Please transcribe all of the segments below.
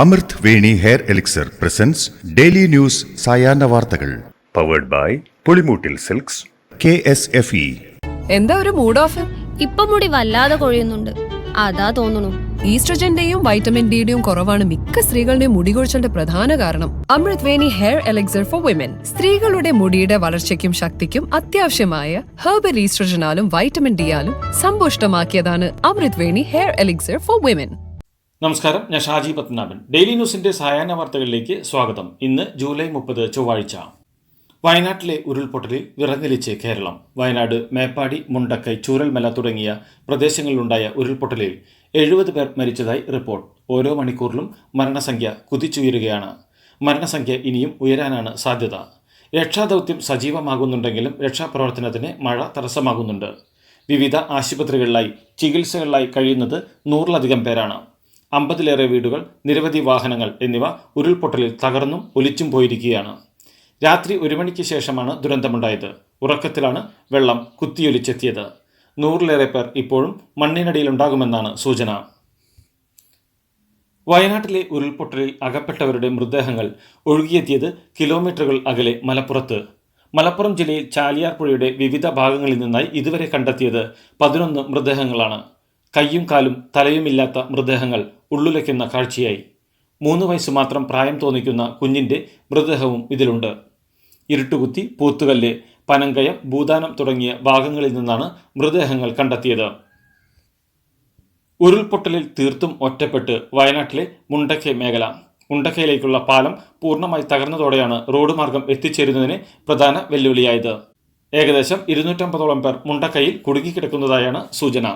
അമൃത് Veni hair elixir presents daily news സായാഹ്ന വാർത്തകൾ powered by Pulimoottil Silks KSFE. എന്താ ഒരു മൂഡ് ഓഫ്? ഇപ്പൊ മുടി വല്ലാതെ കൊഴിയുന്നുണ്ട്, അതാ തോന്നുന്നു. ഈസ്ട്രജന്റെയും വൈറ്റമിൻ ഡിയുടെയും കുറവാണ് മിക്ക സ്ത്രീകളുടെയും മുടി കൊഴിച്ചിലിന്റെ പ്രധാന കാരണം. അമൃത് Veni hair elixir for women സ്ത്രീകളുടെ മുടിയുടെ വളർച്ചയ്ക്കും ശക്തിക്കും അത്യാവശ്യമായ herbal ഈസ്ട്രജനാലും vitamin ഡിയാലും സമ്പുഷ്ടമാക്കിയതാണ് Amrit Veni hair elixir for women. നമസ്കാരം, ഞാൻ ഷാജി പത്മനാഭൻ. ഡെയിലി ന്യൂസിന്റെ സായാഹ്ന വാർത്തകളിലേക്ക് സ്വാഗതം. ഇന്ന് ജൂലൈ 30 ചൊവ്വാഴ്ച. വയനാട്ടിലെ ഉരുൾപൊട്ടലിൽ വിറങ്ങലിച്ച് കേരളം. വയനാട് മേപ്പാടി, മുണ്ടക്കൈ, ചൂരൽമല തുടങ്ങിയ പ്രദേശങ്ങളിലുണ്ടായ ഉരുൾപൊട്ടലിൽ 70 പേർ മരിച്ചതായി റിപ്പോർട്ട്. ഓരോ മണിക്കൂറിലും മരണസംഖ്യ കുതിച്ചുയരുകയാണ്. മരണസംഖ്യ ഇനിയും ഉയരാനാണ് സാധ്യത. രക്ഷാദൗത്യം സജീവമാകുന്നുണ്ടെങ്കിലും രക്ഷാപ്രവർത്തനത്തിന് മഴ തടസ്സമാകുന്നുണ്ട്. വിവിധ ആശുപത്രികളിലായി ചികിത്സകളിലായി കഴിയുന്നത് 100-ലധികം പേരാണ്. 50-ലേറെ വീടുകൾ, നിരവധി വാഹനങ്ങൾ എന്നിവ ഉരുൾപൊട്ടലിൽ തകർന്നും ഒലിച്ചും പോയിരിക്കുകയാണ്. രാത്രി 1 മണിക്ക് ശേഷമാണ് ദുരന്തമുണ്ടായത്. ഉറക്കത്തിലാണ് വെള്ളം കുത്തിയൊലിച്ചെത്തിയത്. 100-ലേറെ പേർ ഇപ്പോഴും മണ്ണിനടിയിലുണ്ടാകുമെന്നാണ് സൂചന. വയനാട്ടിലെ ഉരുൾപൊട്ടലിൽ അകപ്പെട്ടവരുടെ മൃതദേഹങ്ങൾ ഒഴുകിയെത്തിയത് കിലോമീറ്ററുകൾ അകലെ മലപ്പുറത്ത്. മലപ്പുറം ജില്ലയിൽ ചാലിയാർ പുഴയുടെ വിവിധ ഭാഗങ്ങളിൽ നിന്നായി ഇതുവരെ കണ്ടെത്തിയത് 11 മൃതദേഹങ്ങളാണ്. കയ്യും കാലും തലയുമില്ലാത്ത മൃതദേഹങ്ങൾ ഉള്ളുലയ്ക്കുന്ന കാഴ്ചയായി. 3 വയസ്സ് മാത്രം പ്രായം തോന്നിക്കുന്ന കുഞ്ഞിൻ്റെ മൃതദേഹവും ഇതിലുണ്ട്. ഇരുട്ടുകുത്തി, പൂത്തുകല്ല്, പനങ്കയം, ഭൂതാനം തുടങ്ങിയ ഭാഗങ്ങളിൽ നിന്നാണ് മൃതദേഹങ്ങൾ കണ്ടെത്തിയത്. ഉരുൾപൊട്ടലിൽ തീർത്തും ഒറ്റപ്പെട്ട് വയനാട്ടിലെ മുണ്ടക്കൈ മേഖല. മുണ്ടക്കൈയിലേക്കുള്ള പാലം പൂർണ്ണമായി തകർന്നതോടെയാണ് റോഡ് മാർഗം എത്തിച്ചേരുന്നതിന് പ്രധാന വെല്ലുവിളിയായത്. ഏകദേശം 250ഓളം പേർ മുണ്ടക്കൈയിൽ കുടുങ്ങിക്കിടക്കുന്നതായാണ് സൂചന.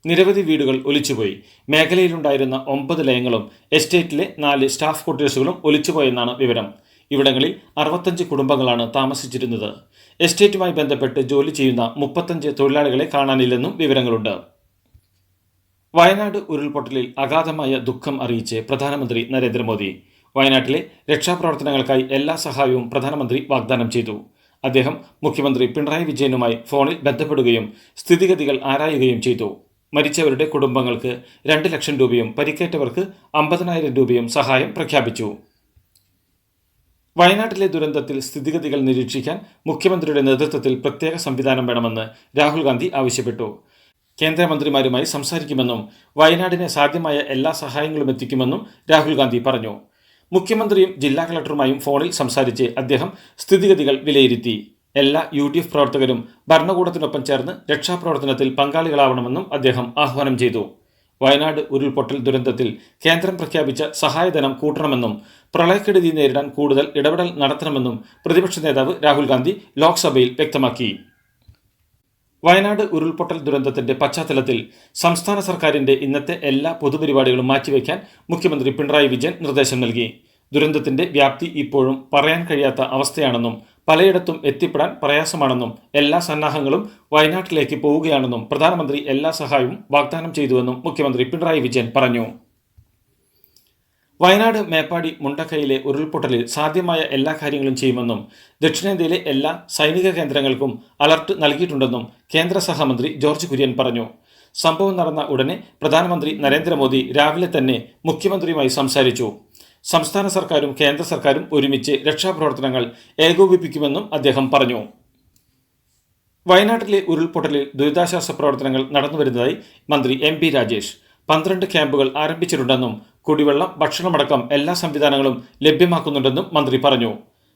നിരവധി വീടുകൾ ഒലിച്ചുപോയി. മേഖലയിലുണ്ടായിരുന്ന 9 ലയങ്ങളും എസ്റ്റേറ്റിലെ 4 സ്റ്റാഫ് ക്വാർട്ടേഴ്സുകളും ഒലിച്ചുപോയെന്നാണ് വിവരം. ഇവിടങ്ങളിൽ 65 കുടുംബങ്ങളാണ് താമസിച്ചിരുന്നത്. എസ്റ്റേറ്റുമായി ബന്ധപ്പെട്ട് ജോലി ചെയ്യുന്ന 35 തൊഴിലാളികളെ കാണാനില്ലെന്നും വിവരങ്ങളുണ്ട്. വയനാട് ഉരുൾപൊട്ടലിൽ അഗാധമായ ദുഃഖം അറിയിച്ച് പ്രധാനമന്ത്രി നരേന്ദ്രമോദി. വയനാട്ടിലെ രക്ഷാപ്രവർത്തനങ്ങൾക്കായി എല്ലാ സഹായവും പ്രധാനമന്ത്രി വാഗ്ദാനം ചെയ്തു. അദ്ദേഹം മുഖ്യമന്ത്രി പിണറായി വിജയനുമായി ഫോണിൽ ബന്ധപ്പെടുകയും സ്ഥിതിഗതികൾ ആരായുകയും ചെയ്തു. മരിച്ചവരുടെ കുടുംബങ്ങൾക്ക് 2 ലക്ഷം രൂപയും പരിക്കേറ്റവർക്ക് 50,000 രൂപയും സഹായം പ്രഖ്യാപിച്ചു. വയനാട്ടിലെ ദുരന്തത്തിൽ സ്ഥിതിഗതികൾ നിരീക്ഷിക്കാൻ മുഖ്യമന്ത്രിയുടെ നേതൃത്വത്തിൽ പ്രത്യേക സംവിധാനം വേണമെന്ന് രാഹുൽ ഗാന്ധി ആവശ്യപ്പെട്ടു. കേന്ദ്രമന്ത്രിമാരുമായി സംസാരിക്കുമെന്നും വയനാടിന് സാധ്യമായ എല്ലാ സഹായങ്ങളും എത്തിക്കുമെന്നും രാഹുൽ ഗാന്ധി പറഞ്ഞു. മുഖ്യമന്ത്രിയും ജില്ലാ കളക്ടറുമായും ഫോണിൽ സംസാരിച്ച് അദ്ദേഹം സ്ഥിതിഗതികൾ വിലയിരുത്തി. എല്ലാ UDF പ്രവർത്തകരും ഭരണകൂടത്തിനൊപ്പം ചേർന്ന് രക്ഷാപ്രവർത്തനത്തിൽ പങ്കാളികളാവണമെന്നും അദ്ദേഹം ആഹ്വാനം ചെയ്തു. വയനാട് ഉരുൾപൊട്ടൽ ദുരന്തത്തിൽ കേന്ദ്രം പ്രഖ്യാപിച്ച സഹായധനം കൂട്ടണമെന്നും പ്രളയക്കെടുതി നേരിടാൻ കൂടുതൽ ഇടപെടൽ നടത്തണമെന്നും പ്രതിപക്ഷ നേതാവ് രാഹുൽ ഗാന്ധി ലോക്സഭയിൽ വ്യക്തമാക്കി. വയനാട് ഉരുൾപൊട്ടൽ ദുരന്തത്തിന്റെ പശ്ചാത്തലത്തിൽ സംസ്ഥാന സർക്കാരിന്റെ ഇന്നത്തെ എല്ലാ പൊതുപരിപാടികളും മാറ്റിവെക്കാൻ മുഖ്യമന്ത്രി പിണറായി വിജയൻ നിർദ്ദേശം നൽകി. ദുരന്തത്തിന്റെ വ്യാപ്തി ഇപ്പോഴും പറയാൻ കഴിയാത്ത അവസ്ഥയാണെന്നും പലയിടത്തും എത്തിപ്പെടാൻ പ്രയാസമാണെന്നും എല്ലാ സന്നാഹങ്ങളും വയനാട്ടിലേക്ക് പോവുകയാണെന്നും പ്രധാനമന്ത്രി എല്ലാ സഹായവും വാഗ്ദാനം ചെയ്തുവെന്നും മുഖ്യമന്ത്രി പിണറായി വിജയൻ പറഞ്ഞു. വയനാട് മേപ്പാടി, മുണ്ടക്കൈയിലെ ഉരുൾപൊട്ടലിൽ സാധ്യമായ എല്ലാ കാര്യങ്ങളും ചെയ്യുമെന്നും ദക്ഷിണേന്ത്യയിലെ എല്ലാ സൈനിക കേന്ദ്രങ്ങൾക്കും അലർട്ട് നൽകിയിട്ടുണ്ടെന്നും കേന്ദ്ര സഹമന്ത്രി ജോർജ് കുര്യൻ പറഞ്ഞു. സംഭവം നടന്ന ഉടനെ പ്രധാനമന്ത്രി നരേന്ദ്രമോദി രാവിലെ തന്നെ മുഖ്യമന്ത്രിയുമായി സംസാരിച്ചു. സംസ്ഥാന സർക്കാരും കേന്ദ്ര സർക്കാരും ഒരുമിച്ച് രക്ഷാപ്രവർത്തനങ്ങൾ ഏകോപിപ്പിക്കുമെന്നും അദ്ദേഹം പറഞ്ഞു. വയനാട്ടിലെ ഉരുൾപൊട്ടലിൽ ദുരിതാശ്വാസ പ്രവർത്തനങ്ങൾ നടന്നുവരുന്നതായി മന്ത്രി MP രാജേഷ്. 12 ക്യാമ്പുകൾ ആരംഭിച്ചിട്ടുണ്ടെന്നും കുടിവെള്ളം, ഭക്ഷണമടക്കം എല്ലാ സംവിധാനങ്ങളും ലഭ്യമാക്കുന്നുണ്ടെന്നും മന്ത്രി പറഞ്ഞു.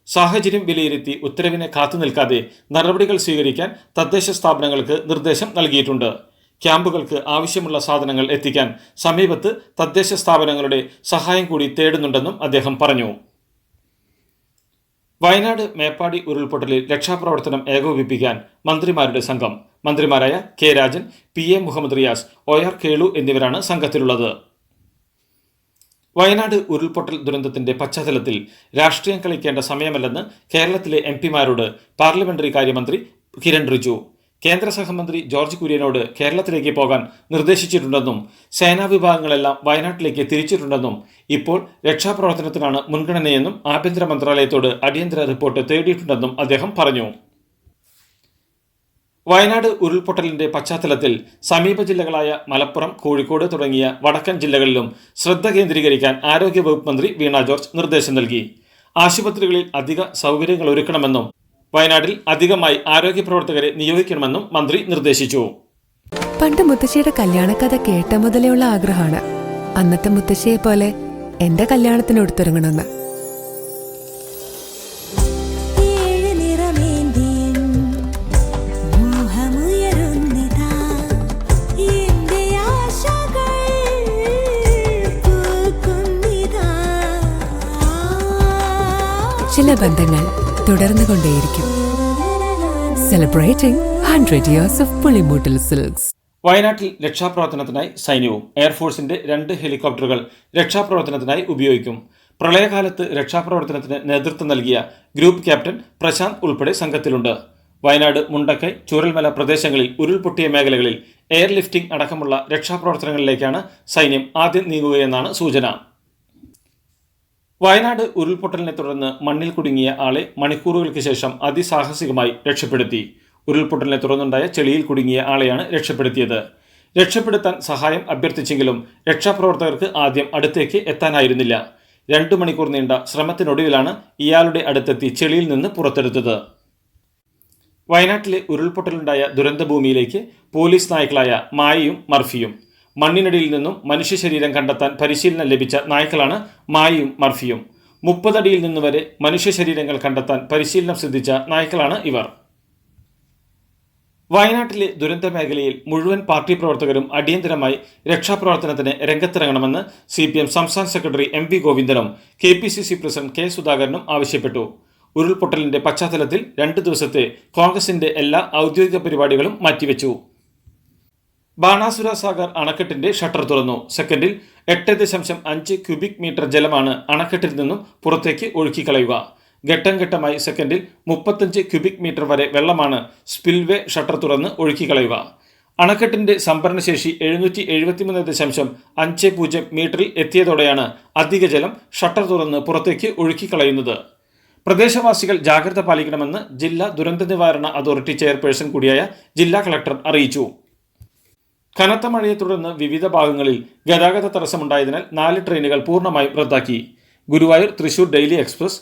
സാഹചര്യം വിലയിരുത്തി ഉത്തരവിനെ കാത്തുനിൽക്കാതെ നടപടികൾ സ്വീകരിക്കാൻ തദ്ദേശ സ്ഥാപനങ്ങൾക്ക് നിർദ്ദേശം നൽകിയിട്ടുണ്ട്. ക്യാമ്പുകൾക്ക് ആവശ്യമുള്ള സാധനങ്ങൾ എത്തിക്കാൻ സമീപത്ത് തദ്ദേശ സ്ഥാപനങ്ങളുടെ സഹായം കൂടി തേടുന്നുണ്ടെന്നും അദ്ദേഹം പറഞ്ഞു. വയനാട് മേപ്പാടി ഉരുൾപൊട്ടലിൽ രക്ഷാപ്രവർത്തനം ഏകോപിപ്പിക്കാൻ മന്ത്രിമാരുടെ സംഘം. മന്ത്രിമാരായ K Rajan, PA Muhammad Riyas, OR Kelu എന്നിവരാണ് സംഘത്തിലുള്ളത്. വയനാട് ഉരുൾപൊട്ടൽ ദുരന്തത്തിന്റെ പശ്ചാത്തലത്തിൽ രാഷ്ട്രീയം കളിക്കേണ്ട സമയമല്ലെന്ന് കേരളത്തിലെ MPമാരോട് പാർലമെന്ററി കാര്യമന്ത്രി കിരൺ റിജു. കേന്ദ്ര സഹമന്ത്രി ജോർജ് കുര്യനോട് കേരളത്തിലേക്ക് പോകാൻ നിർദ്ദേശിച്ചിട്ടുണ്ടെന്നും സേനാ വിഭാഗങ്ങളെല്ലാം വയനാട്ടിലേക്ക് തിരിച്ചിട്ടുണ്ടെന്നും ഇപ്പോൾ രക്ഷാപ്രവർത്തനത്തിനാണ് മുൻഗണനയെന്നും ആഭ്യന്തര മന്ത്രാലയത്തോട് അടിയന്തര റിപ്പോർട്ട് തേടിയിട്ടുണ്ടെന്നും അദ്ദേഹം പറഞ്ഞു. വയനാട് ഉരുൾപൊട്ടലിന്റെ പശ്ചാത്തലത്തിൽ സമീപ ജില്ലകളായ മലപ്പുറം, കോഴിക്കോട് തുടങ്ങിയ വടക്കൻ ജില്ലകളിലും ശ്രദ്ധ കേന്ദ്രീകരിക്കാൻ ആരോഗ്യവകുപ്പ് മന്ത്രി വീണ ജോർജ് നിർദ്ദേശം നൽകി. ആശുപത്രികളിൽ അധിക സൗകര്യങ്ങൾ ഒരുക്കണമെന്നും വയനാട്ടിൽ അധികമായി ആരോഗ്യ പ്രവർത്തകരെ നിയോഗിക്കണമെന്നും മന്ത്രി നിർദ്ദേശിച്ചു. പണ്ട് മുത്തശ്ശിയുടെ കല്യാണക്കഥ കേട്ട മുതലെയുള്ള ആഗ്രഹമാണ് അന്നത്തെ മുത്തശ്ശിയെ പോലെ എന്റെ കല്യാണത്തിന് എടുത്തൊരുങ്ങണമെന്ന്. ചില ബന്ധങ്ങൾ തുടർന്നുകൊണ്ടേയിരിക്കും. Celebrating 100 years of Pulimoottil Silks. വയനാട്ടിൽ രക്ഷാപ്രവർത്തനത്തിനായി സൈന്യവും എയർഫോഴ്സിന്റെ 2 ഹെലികോപ്റ്ററുകൾ രക്ഷാപ്രവർത്തനത്തിനായി ഉപയോഗിക്കും. പ്രളയകാലത്ത് രക്ഷാപ്രവർത്തനത്തിന് നേതൃത്വം നൽകിയ ഗ്രൂപ്പ് ക്യാപ്റ്റൻ പ്രശാന്ത് ഉൾപ്പെടെ സംഘത്തിലുണ്ട്. വയനാട്, മുണ്ടക്കൈ, ചൂരൽമല പ്രദേശങ്ങളിൽ ഉരുൾപൊട്ടിയ മേഖലകളിൽ എയർലിഫ്റ്റിംഗ് അടക്കമുള്ള രക്ഷാപ്രവർത്തനങ്ങളിലേക്കാണ് സൈന്യം ആദ്യം നീങ്ങുകയെന്നാണ് സൂചന. വയനാട് ഉരുൾപൊട്ടലിനെ തുടർന്ന് മണ്ണിൽ കുടുങ്ങിയ ആളെ മണിക്കൂറുകൾക്ക് ശേഷം അതിസാഹസികമായി രക്ഷപ്പെടുത്തി. ഉരുൾപൊട്ടലിനെ തുടർന്നുണ്ടായ ചെളിയിൽ കുടുങ്ങിയ ആളെയാണ് രക്ഷപ്പെടുത്തിയത്. രക്ഷപ്പെടുത്താൻ സഹായം അഭ്യർത്ഥിച്ചെങ്കിലും രക്ഷാപ്രവർത്തകർക്ക് ആദ്യം അടുത്തേക്ക് എത്താനായിരുന്നില്ല. 2 മണിക്കൂർ നീണ്ട ശ്രമത്തിനൊടുവിലാണ് ഇയാളുടെ അടുത്തെത്തി ചെളിയിൽ നിന്ന് പുറത്തെടുത്തത്. വയനാട്ടിലെ ഉരുൾപൊട്ടലുണ്ടായ ദുരന്തഭൂമിയിലേക്ക് പോലീസ് നായ്ക്കളായ മായയും മർഫിയും. മണ്ണിനടിയിൽ നിന്നും മനുഷ്യ ശരീരം കണ്ടെത്താൻ പരിശീലനം ലഭിച്ച നായ്ക്കളാണ് മായയും മർഫിയും. 30 അടിയിൽ നിന്ന് വരെ മനുഷ്യ ശരീരങ്ങൾ കണ്ടെത്താൻ പരിശീലനം സിദ്ധിച്ച നായ്ക്കളാണ് ഇവർ. വയനാട്ടിലെ ദുരന്ത മേഖലയിൽ മുഴുവൻ പാർട്ടി പ്രവർത്തകരും അടിയന്തരമായി രക്ഷാപ്രവർത്തനത്തിന് രംഗത്തിറങ്ങണമെന്ന് CPM സംസ്ഥാന secretary MV ഗോവിന്ദനും KPCC president K സുധാകരനും ആവശ്യപ്പെട്ടു. ഉരുൾപൊട്ടലിന്റെ പശ്ചാത്തലത്തിൽ 2 ദിവസത്തെ കോൺഗ്രസിന്റെ എല്ലാ ഔദ്യോഗിക പരിപാടികളും മാറ്റിവെച്ചു. ബാണാസുര സാഗർ അണക്കെട്ടിന്റെ ഷട്ടർ തുറന്നു. സെക്കൻഡിൽ 8.5 ക്യൂബിക് മീറ്റർ ജലമാണ് അണക്കെട്ടിൽ നിന്നും പുറത്തേക്ക് ഒഴുക്കിക്കളയുക. ഘട്ടം ഘട്ടമായി സെക്കൻഡിൽ 35 ക്യൂബിക് മീറ്റർ വരെ വെള്ളമാണ് സ്പിൽവേ ഷട്ടർ തുറന്ന് ഒഴുക്കിക്കളയുക. അണക്കെട്ടിന്റെ സംഭരണശേഷി 773.50 മീറ്ററിൽ എത്തിയതോടെയാണ് അധിക ജലം ഷട്ടർ തുറന്ന് പുറത്തേക്ക് ഒഴുക്കിക്കളയുന്നത്. പ്രദേശവാസികൾ ജാഗ്രത പാലിക്കണമെന്ന് ജില്ലാ ദുരന്ത നിവാരണ അതോറിറ്റി ചെയർപേഴ്സൺ കൂടിയായ ജില്ലാ കളക്ടർ അറിയിച്ചു. കനത്ത മഴയെ തുടർന്ന് വിവിധ ഭാഗങ്ങളിൽ ഗതാഗത തടസ്സമുണ്ടായതിനാൽ 4 ട്രെയിനുകൾ പൂർണ്ണമായും റദ്ദാക്കി. Guruvayur Thrissur daily express,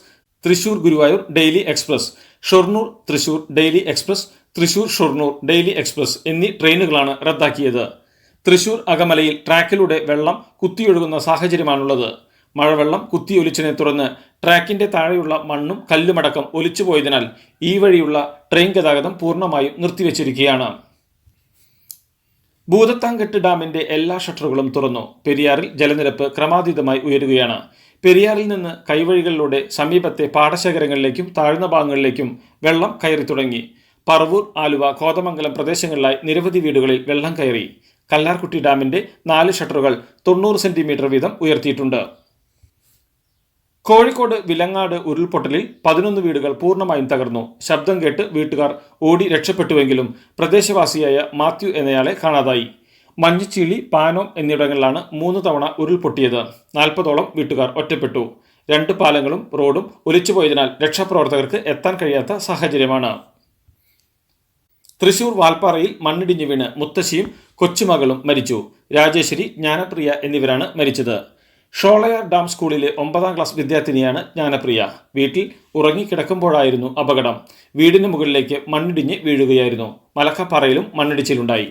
Thrissur Guruvayur daily express, Shoranur Thrissur daily express, Thrissur Shoranur daily express എന്നീ ട്രെയിനുകളാണ് റദ്ദാക്കിയത്. തൃശൂർ അകമലയിൽ ട്രാക്കിലൂടെ വെള്ളം കുത്തിയൊഴുകുന്ന സാഹചര്യമാണുള്ളത്. മഴവെള്ളം കുത്തിയൊലിച്ചതിനെ തുടർന്ന് ട്രാക്കിന്റെ താഴെയുള്ള മണ്ണും കല്ലുമടക്കം ഒലിച്ചുപോയതിനാൽ ഈ വഴിയുള്ള ട്രെയിൻ ഗതാഗതം പൂർണ്ണമായും നിർത്തിവെച്ചിരിക്കുകയാണ്. ഭൂതത്താൻകെട്ട് ഡാമിന്റെ എല്ലാ ഷട്ടറുകളും തുറന്നു. പെരിയാറിൽ ജലനിരപ്പ് ക്രമാതീതമായി ഉയരുകയാണ്. പെരിയാറിൽ നിന്ന് കൈവഴികളിലൂടെ സമീപത്തെ പാടശേഖരങ്ങളിലേക്കും താഴ്ന്ന ഭാഗങ്ങളിലേക്കും വെള്ളം കയറി തുടങ്ങി. പറവൂർ, ആലുവ, കോതമംഗലം പ്രദേശങ്ങളിലായി നിരവധി വീടുകളിൽ വെള്ളം കയറി. കല്ലാർകുട്ടി ഡാമിന്റെ 4 ഷട്ടറുകൾ 90 സെന്റിമീറ്റർ വീതം ഉയർത്തിയിട്ടുണ്ട്. കോഴിക്കോട് വിലങ്ങാട് ഉരുൾപൊട്ടലിൽ 11 വീടുകൾ പൂർണ്ണമായും തകർന്നു. ശബ്ദം കേട്ട് വീട്ടുകാർ ഓടി രക്ഷപ്പെട്ടുവെങ്കിലും പ്രദേശവാസിയായ മാത്യു എന്നയാളെ കാണാതായി. മഞ്ഞച്ചീളി, പാനോം എന്നിവിടങ്ങളിലാണ് 3 തവണ ഉരുൾപൊട്ടിയത്. 40ഓളം വീട്ടുകാർ ഒറ്റപ്പെട്ടു. 2 പാലങ്ങളും റോഡും ഒലിച്ചുപോയതിനാൽ രക്ഷാപ്രവർത്തകർക്ക് എത്താൻ കഴിയാത്ത സാഹചര്യമാണ്. തൃശൂർ വാൽപ്പാറയിൽ മണ്ണിടിഞ്ഞു വീണ് മുത്തശ്ശിയും കൊച്ചുമകളും മരിച്ചു. രാജേശ്വരി, ജ്ഞാനപ്രിയ എന്നിവരാണ് മരിച്ചത്. ഷോളയാർ ഡാം സ്കൂളിലെ 9ാം ക്ലാസ് വിദ്യാർത്ഥിനിയാണ് ജ്ഞാനപ്രിയ. വീട്ടിൽ ഉറങ്ങിക്കിടക്കുമ്പോഴായിരുന്നു അപകടം. വീടിന് മുകളിലേക്ക് മണ്ണിടിഞ്ഞ് വീഴുകയായിരുന്നു. മലക്കപ്പാറയിലും മണ്ണിടിച്ചിലുണ്ടായി.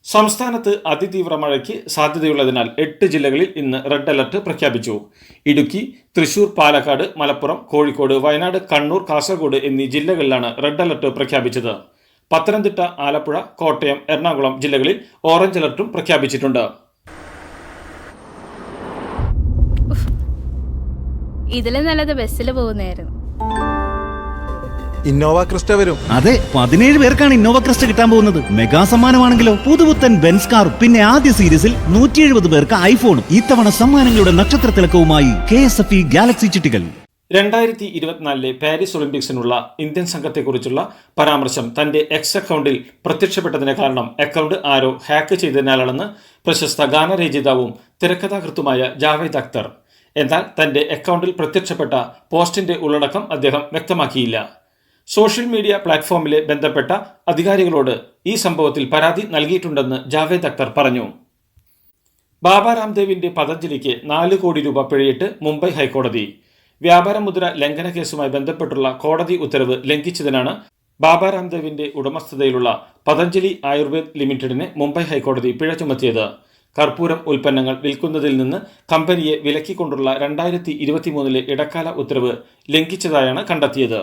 സംസ്ഥാനത്ത് അതിതീവ്ര മഴയ്ക്ക് സാധ്യതയുള്ളതിനാൽ 8 ജില്ലകളിൽ ഇന്ന് റെഡ് അലർട്ട് പ്രഖ്യാപിച്ചു. ഇടുക്കി, തൃശൂർ, പാലക്കാട്, മലപ്പുറം, കോഴിക്കോട്, വയനാട്, കണ്ണൂർ, കാസർഗോഡ് എന്നീ ജില്ലകളിലാണ് റെഡ് അലർട്ട് പ്രഖ്യാപിച്ചത്. പത്തനംതിട്ട, ആലപ്പുഴ, കോട്ടയം, എറണാകുളം ജില്ലകളിൽ ഓറഞ്ച് അലർട്ടും പ്രഖ്യാപിച്ചിട്ടുണ്ട്. ഇതിലെ നല്ലത് ബസ്സിൽ പോകുന്നതായിരുന്നു. ഇന്നോവ ക്രിസ്റ്റ വരും. അതെ, 17 പേർക്കാണ് ഇന്നോവ ക്രിസ്റ്റ കിട്ടാൻ പോകുന്നത്. മെഗാ സമ്മാനമാണെങ്കിലോ പുതുപുത്തൻ ബെൻസ് കാർ, പിന്നെ ആദ്യ സീരീസിൽ 170 പേർക്ക് ഐഫോണും. ഇത്തവണ സമ്മാനങ്ങളുടെ നക്ഷത്ര തിളക്കവുമായി KSFE ഗാലക്സി ചിട്ടികൾ. 2024 പാരീസ് ഒളിമ്പിക്സിനുള്ള ഇന്ത്യൻ സംഘത്തെക്കുറിച്ചുള്ള പരാമർശം തന്റെ എക്സ് അക്കൗണ്ടിൽ പ്രത്യക്ഷപ്പെട്ടതിന് കാരണം അക്കൗണ്ട് ആരോ ഹാക്ക് ചെയ്തതിനാലാണെന്ന് പ്രശസ്ത ഗാനരചയിതാവും തിരക്കഥാകൃത്തുമായ ജാവേദ് അക്തർ. എന്നാൽ തന്റെ അക്കൗണ്ടിൽ പ്രത്യക്ഷപ്പെട്ട പോസ്റ്റിന്റെ ഉള്ളടക്കം അദ്ദേഹം വ്യക്തമാക്കിയില്ല. സോഷ്യൽ മീഡിയ പ്ലാറ്റ്ഫോമിലെ ബന്ധപ്പെട്ട അധികാരികളോട് ഈ സംഭവത്തിൽ പരാതി നൽകിയിട്ടുണ്ടെന്ന് ജാവേദ് അക്തർ പറഞ്ഞു. ബാബ രാംദേവിന്റെ പതഞ്ജലിക്ക് 4 കോടി രൂപ പിഴയിട്ട് മുംബൈ ഹൈക്കോടതി. വ്യാപാര മുദ്ര ലംഘന കേസുമായി ബന്ധപ്പെട്ടുള്ള കോടതി ഉത്തരവ് ലംഘിച്ചതിനാണ് ബാബ രാംദേവിന്റെ ഉടമസ്ഥതയിലുള്ള പതഞ്ജലി ആയുർവേദ് ലിമിറ്റഡിന് മുംബൈ ഹൈക്കോടതി പിഴ ചുമത്തിയത്. കർപ്പൂരം ഉൽപ്പന്നങ്ങൾ വിൽക്കുന്നതിൽ നിന്ന് കമ്പനിയെ വിലക്കിക്കൊണ്ടുള്ള 2023 ഇടക്കാല ഉത്തരവ് ലംഘിച്ചതായാണ് കണ്ടെത്തിയത്.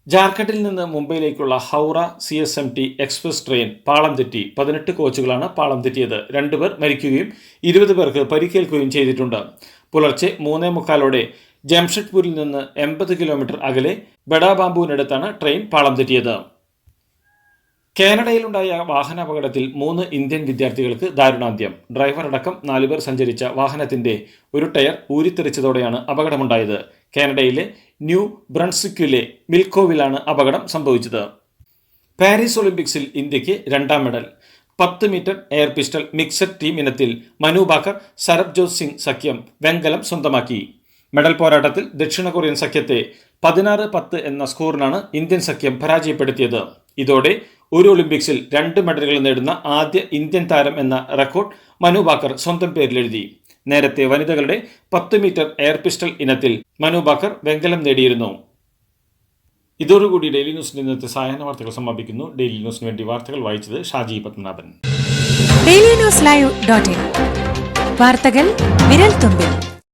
ജാർഖണ്ഡിൽ നിന്ന് മുംബൈയിലേക്കുള്ള ഹൗറ CSMT എക്സ്പ്രസ് ട്രെയിൻ പാളം തെറ്റി. 18 കോച്ചുകളാണ് പാളം തെറ്റിയത്. 2 പേർ മരിക്കുകയും 20 പേർക്ക് പരിക്കേൽക്കുകയും ചെയ്തിട്ടുണ്ട്. പുലർച്ചെ 3:45 ജംഷഡ്പൂരിൽ നിന്ന് 80 കിലോമീറ്റർ അകലെ ബഡാബാംബുവിനടുത്താണ് ട്രെയിൻ പാളം തെറ്റിയത്. കാനഡയിലുണ്ടായ വാഹനാപകടത്തിൽ 3 ഇന്ത്യൻ വിദ്യാർത്ഥികൾക്ക് ദാരുണാന്ത്യം. ഡ്രൈവറടക്കം 4 പേർ സഞ്ചരിച്ച വാഹനത്തിന്റെ ഒരു ടയർ ഊരിത്തെറിച്ചതോടെയാണ് അപകടമുണ്ടായത്. കാനഡയിലെ ന്യൂ ബ്രൺസ്വിക്കിലെ മിൽക്കോവിലാണ് അപകടം സംഭവിച്ചത്. പാരീസ് ഒളിമ്പിക്സിൽ ഇന്ത്യക്ക് 2ാം medal. 10 metre air pistol mixed team ഇനത്തിൽ മനു ഭാക്കർ, സരബ്ജോത് സിംഗ് സഖ്യം വെങ്കലം സ്വന്തമാക്കി. മെഡൽ പോരാട്ടത്തിൽ ദക്ഷിണ കൊറിയൻ സഖ്യത്തെ 16-10 എന്ന സ്കോറിനാണ് ഇന്ത്യൻ സഖ്യം പരാജയപ്പെടുത്തിയത്. ഇതോടെ ഒരു ഒളിമ്പിക്സിൽ 2 മെഡലുകൾ നേടുന്ന ആദ്യ ഇന്ത്യൻ താരം എന്ന റെക്കോർഡ് മനു ഭാക്കർ സ്വന്തം പേരിലെഴുതി. നേരത്തെ വനിതകളുടെ 10 മീറ്റർ എയർ പിസ്റ്റൾ ഇനത്തിൽ മനു ഭാക്കർ വെങ്കലം നേടിയിരുന്നു. ഇതോടുകൂടി ഡെയിലി ന്യൂസിന്റെ ഇന്നത്തെ സായാഹ്ന വാർത്തകൾ സമാപിക്കുന്നു. ഡെയിലി ന്യൂസിന് വേണ്ടി വാർത്തകൾ വായിച്ചത് ഷാജി പത്മനാഭൻ. ഡെയിലി ന്യൂസ് ലൈവ്.in വാർത്തകൾ വിരൽ തുമ്പിൽ.